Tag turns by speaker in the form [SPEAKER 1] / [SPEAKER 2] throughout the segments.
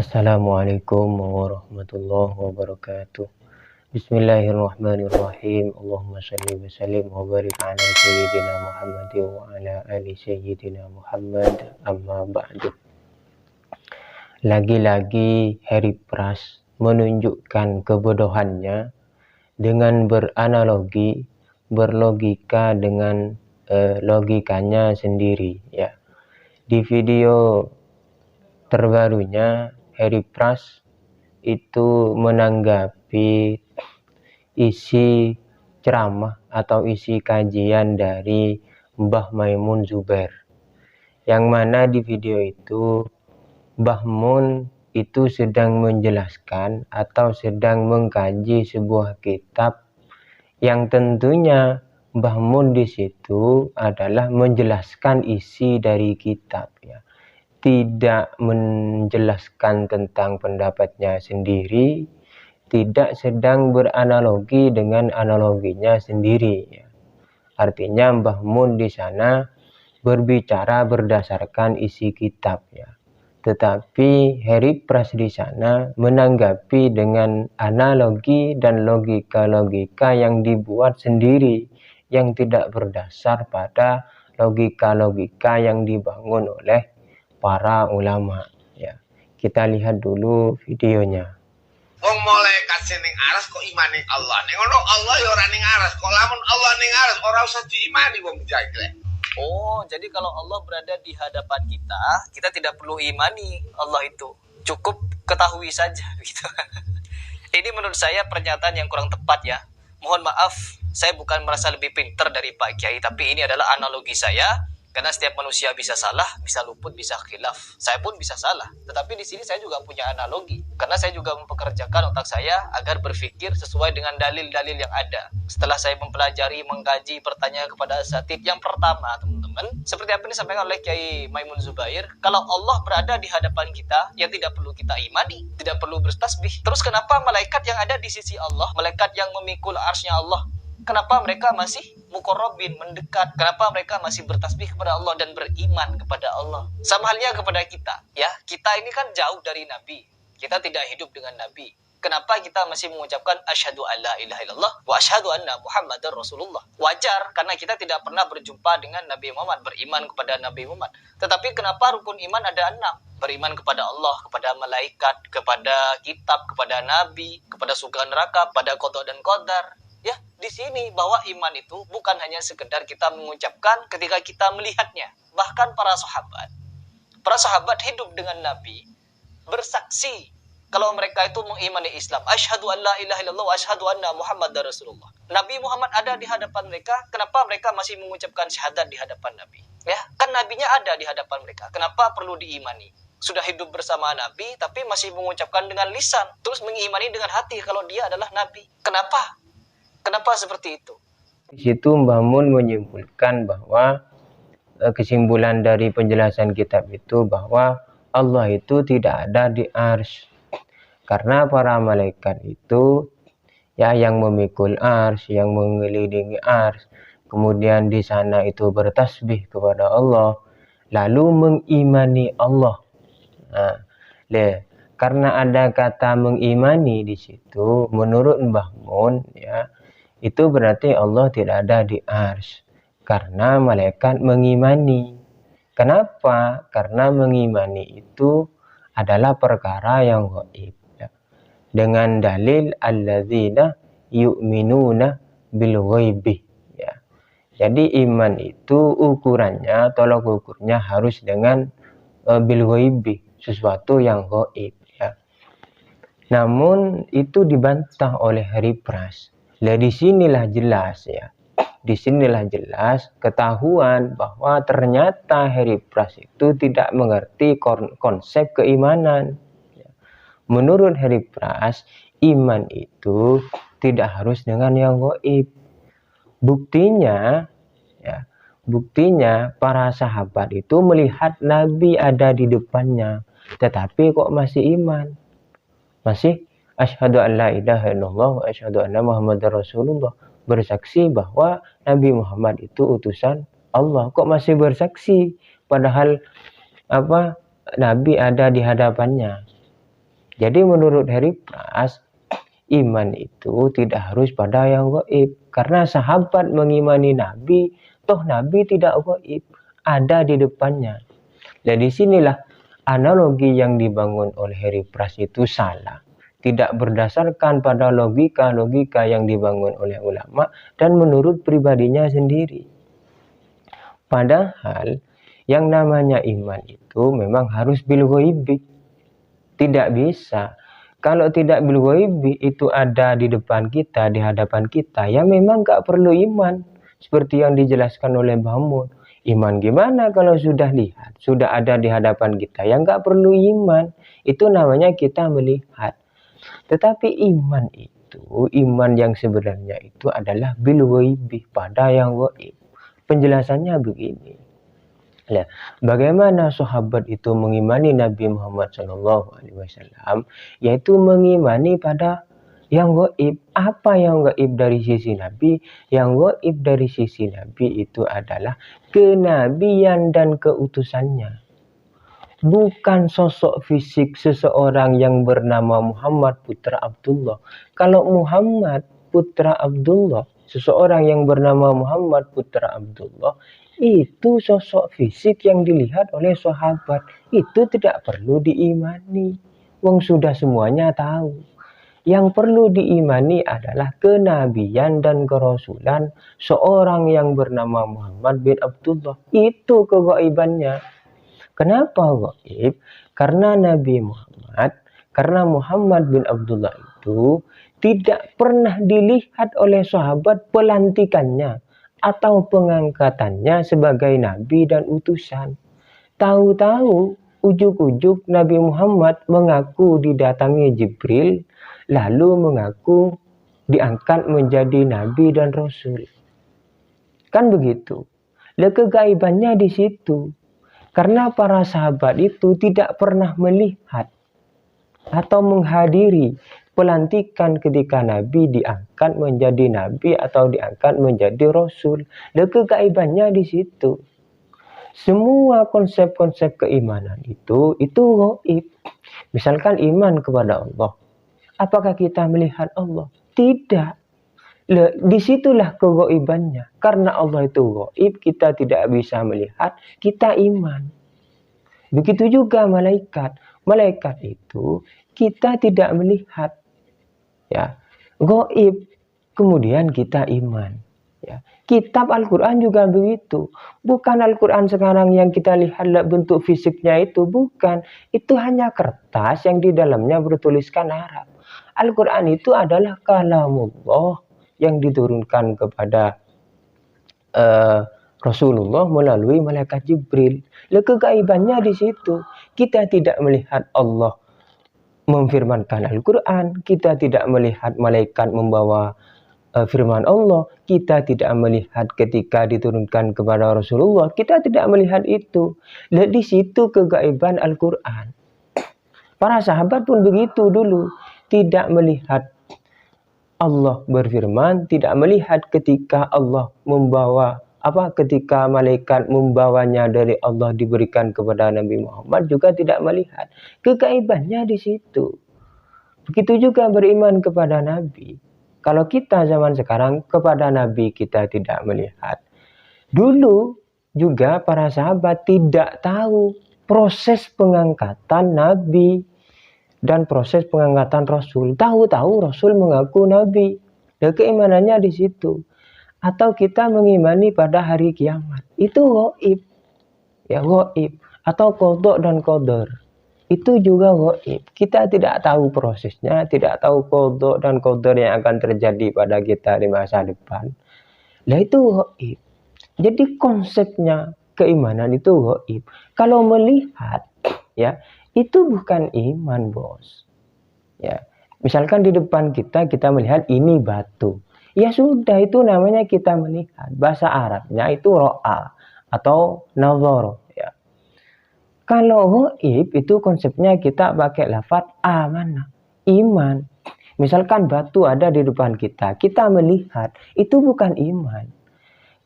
[SPEAKER 1] Assalamualaikum warahmatullahi wabarakatuh. Bismillahirrahmanirrahim. Allahumma shalli wa sallim wa barik ala sayyidina Muhammad wa ala ali sayyidina Muhammad, amma ba'du. Lagi-lagi Harry Pras menunjukkan kebodohannya dengan beranalogi, berlogika dengan logikanya sendiri, ya. Di video terbarunya Harry Pras itu menanggapi isi ceramah atau isi kajian dari Mbah Maimun Zubair, yang mana di video itu Mbah Mun itu sedang menjelaskan atau sedang mengkaji sebuah kitab yang tentunya Mbah Mun di situ adalah menjelaskan isi dari kitab, ya. Tidak menjelaskan tentang pendapatnya sendiri, tidak sedang beranalogi dengan analoginya sendiri, ya. Artinya Mbah Mun di sana berbicara berdasarkan isi kitab, ya. Tetapi Harry Pras di sana menanggapi dengan analogi dan logika-logika yang dibuat sendiri, yang tidak berdasar pada logika-logika yang dibangun oleh para ulama, ya. Kita lihat dulu videonya.
[SPEAKER 2] Wong malaikat sing ning aras kok imani Allah. Ning ngono Allah ya ora ning aras. Kok lamun Allah ning aras ora usah diimani wong jahil.
[SPEAKER 3] Oh, jadi kalau Allah berada di hadapan kita tidak perlu imani Allah itu. Cukup ketahui saja gitu. Ini menurut saya pernyataan yang kurang tepat, ya. Mohon maaf, saya bukan merasa lebih pintar dari Pak Kiai, tapi ini adalah analogi saya. Karena setiap manusia bisa salah, bisa luput, bisa khilaf. Saya pun bisa salah. Tetapi di sini saya juga punya analogi. Karena saya juga mempekerjakan otak saya agar berpikir sesuai dengan dalil-dalil yang ada. Setelah saya mempelajari, mengkaji, bertanya kepada asatidz yang pertama, teman-teman. Seperti apa yang disampaikan oleh Kiai Maimun Zubair. Kalau Allah berada di hadapan kita, ya tidak perlu kita imani. Tidak perlu bertasbih. Terus kenapa malaikat yang ada di sisi Allah, malaikat yang memikul arsy-Nya Allah, kenapa mereka masih muqarrabin, mendekat? Kenapa mereka masih bertasbih kepada Allah dan beriman kepada Allah? Sama halnya kepada kita, ya. Kita ini kan jauh dari Nabi. Kita tidak hidup dengan Nabi. Kenapa kita masih mengucapkan asyhadu alla ilaha illallah wa asyhadu anna Muhammadar Rasulullah? Wajar, karena kita tidak pernah berjumpa dengan Nabi Muhammad, beriman kepada Nabi Muhammad. Tetapi kenapa rukun iman ada 6? Beriman kepada Allah, kepada malaikat, kepada kitab, kepada nabi, kepada surga neraka, pada qada dan qadar. Ya, di sini bahwa iman itu bukan hanya sekedar kita mengucapkan ketika kita melihatnya. Bahkan para sahabat hidup dengan Nabi, bersaksi kalau mereka itu mengimani Islam. Asyhadu an la ilaha illallah wa asyhadu anna Muhammadar Rasulullah. Nabi Muhammad ada di hadapan mereka, kenapa mereka masih mengucapkan syahadat di hadapan Nabi? Ya, kan nabinya ada di hadapan mereka. Kenapa perlu diimani? Sudah hidup bersama Nabi tapi masih mengucapkan dengan lisan, terus mengimani dengan hati kalau dia adalah nabi. Kenapa? Kenapa seperti itu?
[SPEAKER 1] Di situ Mbah Mun menyimpulkan bahwa kesimpulan dari penjelasan kitab itu bahwa Allah itu tidak ada di arsy. Karena para malaikat itu, ya, yang memikul arsy, yang mengelilingi arsy, kemudian di sana itu bertasbih kepada Allah, lalu mengimani Allah. Nah, karena ada kata mengimani di situ, menurut Mbah Mun, ya, itu berarti Allah tidak ada di arsy. Karena malaikat mengimani. Kenapa? Karena mengimani itu adalah perkara yang gaib, ya. Dengan dalil alladzina yu'minuna bil ghaibi, ya. Jadi iman itu ukurannya, tolok ukurnya harus dengan bil ghaibi, sesuatu yang gaib, ya. Namun itu dibantah oleh Harry Pras. Disinilah jelas, ya. Disinilah jelas ketahuan bahwa ternyata Harry Pras itu tidak mengerti konsep keimanan. Menurut Harry Pras, iman itu tidak harus dengan yang gaib. Buktinya, ya, buktinya para sahabat itu melihat Nabi ada di depannya, tetapi kok masih iman, masih asyhadu an la ilaha illallah wa asyhadu anna Muhammadar Rasulullah, bersaksi bahwa Nabi Muhammad itu utusan Allah. Kok masih bersaksi padahal Nabi ada di hadapannya? Jadi menurut Harry Pras, iman itu tidak harus pada yang gaib. Karena sahabat mengimani Nabi, toh Nabi tidak gaib, ada di depannya. Dan disinilah analogi yang dibangun oleh Harry Pras itu salah. Tidak berdasarkan pada logika-logika yang dibangun oleh ulama dan menurut pribadinya sendiri. Padahal yang namanya iman itu memang harus bil ghaibi. Tidak bisa. Kalau tidak bil ghaibi itu ada di depan kita, di hadapan kita, ya memang gak perlu iman. Seperti yang dijelaskan oleh Mbah Mun. Iman gimana kalau sudah lihat, sudah ada di hadapan kita, ya gak perlu iman. Itu namanya kita melihat. Tetapi iman itu, iman yang sebenarnya itu adalah bil ghaibi, pada yang gaib. Penjelasannya begini. Nah, bagaimana sahabat itu mengimani Nabi Muhammad SAW, yaitu mengimani pada yang gaib. Apa yang gaib dari sisi Nabi? Yang gaib dari sisi Nabi itu adalah kenabian dan keutusannya. Bukan sosok fisik seseorang yang bernama Muhammad putra Abdullah. Kalau Muhammad putra Abdullah, seseorang yang bernama Muhammad putra Abdullah, itu sosok fisik yang dilihat oleh sahabat. Itu tidak perlu diimani. Wong sudah semuanya tahu. Yang perlu diimani adalah kenabian dan kerasulan seorang yang bernama Muhammad bin Abdullah. Itu kegaibannya. Kenapa gaib? Karena Nabi Muhammad, karena Muhammad bin Abdullah itu tidak pernah dilihat oleh sahabat pelantikannya atau pengangkatannya sebagai nabi dan utusan. Tahu-tahu ujuk-ujuk Nabi Muhammad mengaku didatangi Jibril, lalu mengaku diangkat menjadi nabi dan rasul. Kan begitu. Lah kegaibannya di situ. Karena para sahabat itu tidak pernah melihat atau menghadiri pelantikan ketika Nabi diangkat menjadi Nabi atau diangkat menjadi Rasul. Dan kegaibannya di situ. Semua konsep-konsep keimanan itu gaib. Misalkan iman kepada Allah. Apakah kita melihat Allah? Tidak. Disitulah kegaibannya. Karena Allah itu gaib, kita tidak bisa melihat, kita iman. Begitu juga malaikat. Malaikat itu kita tidak melihat. Ya, gaib. Kemudian kita iman. Ya. Kitab Al-Quran juga begitu. Bukan Al-Quran sekarang yang kita lihat bentuk fisiknya itu. Bukan. Itu hanya kertas yang di dalamnya bertuliskan Arab. Al-Quran itu adalah kalamullah yang diturunkan kepada Rasulullah melalui malaikat Jibril. Kegaibannya di situ. Kita tidak melihat Allah memfirmankan Al-Quran. Kita tidak melihat malaikat membawa firman Allah. Kita tidak melihat ketika diturunkan kepada Rasulullah. Kita tidak melihat itu. Di situ kegaiban Al-Quran. Para sahabat pun begitu dulu. Tidak melihat Allah berfirman, tidak melihat ketika Allah membawa ketika malaikat membawanya dari Allah diberikan kepada Nabi Muhammad, juga tidak melihat. Kegaibannya di situ. Begitu juga beriman kepada Nabi. Kalau kita zaman sekarang kepada Nabi kita tidak melihat. Dulu juga para sahabat tidak tahu proses pengangkatan Nabi dan proses pengangkatan Rasul. Tahu-tahu Rasul mengaku Nabi. Dan keimanannya di situ. Atau kita mengimani pada hari kiamat. Itu gaib. Ya, gaib. Atau qadha dan qadar. Itu juga gaib. Kita tidak tahu prosesnya. Tidak tahu qadha dan qadar yang akan terjadi pada kita di masa depan. Nah itu gaib. Jadi konsepnya keimanan itu gaib. Kalau melihat, ya, itu bukan iman, bos. Ya, misalkan di depan kita melihat ini batu. Ya sudah, itu namanya kita melihat. Bahasa Arabnya itu ro'a atau nazar. Ya. Kalau gaib itu konsepnya kita pakai lafaz amanah, iman. Misalkan batu ada di depan kita melihat, itu bukan iman.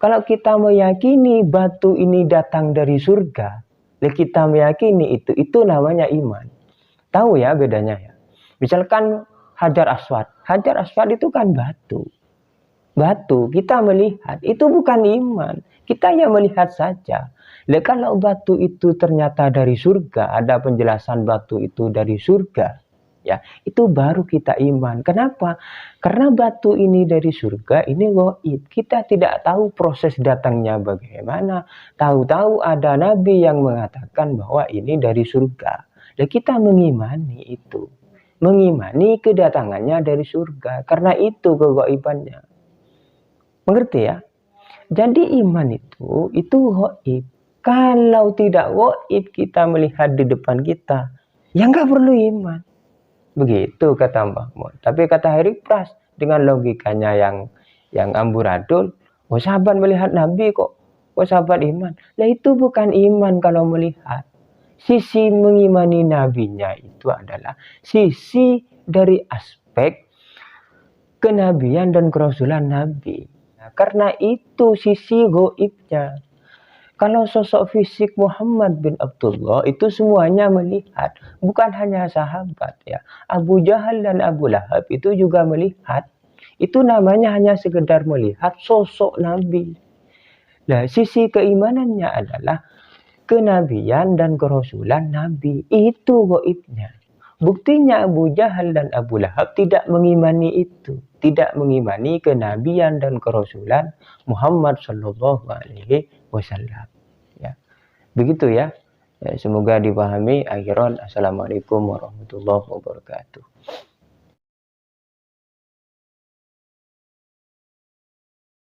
[SPEAKER 1] Kalau kita meyakini batu ini datang dari surga, kita meyakini itu namanya iman. Tahu ya bedanya ya. Misalkan Hajar Aswad. Hajar Aswad itu kan batu. Batu kita melihat itu bukan iman. Kita yang melihat saja. Nah, kalau batu itu ternyata dari surga, ada penjelasan batu itu dari surga, ya, itu baru kita iman. Kenapa? Karena batu ini dari surga, ini gaib. Kita tidak tahu proses datangnya bagaimana. Tahu-tahu ada nabi yang mengatakan bahwa ini dari surga. Dan kita mengimani itu. Mengimani kedatangannya dari surga. Karena itu kegaibannya. Mengerti ya? Jadi iman itu gaib. Kalau tidak gaib kita melihat di depan kita, ya nggak perlu iman. Begitu kata Mbah Mun. Tapi kata Heri Pras dengan logikanya yang amburadul, oh sahabat melihat Nabi kok sahabat iman. Lah itu bukan iman kalau melihat. Sisi mengimani nabinya itu adalah sisi dari aspek kenabian dan kerasulan Nabi. Nah, karena itu sisi gaibnya. Kalau sosok fisik Muhammad bin Abdullah itu semuanya melihat, bukan hanya sahabat ya. Abu Jahal dan Abu Lahab itu juga melihat. Itu namanya hanya sekedar melihat sosok Nabi. Nah, sisi keimanannya adalah kenabian dan kerasulan Nabi. Itu gaibnya. Buktinya Abu Jahal dan Abu Lahab tidak mengimani itu. Tidak mengimani kenabian dan kerasulan Muhammad sallallahu alaihi wasallam. Ya. Begitu ya. Semoga dipahami. Akhiran. Assalamualaikum warahmatullahi wabarakatuh.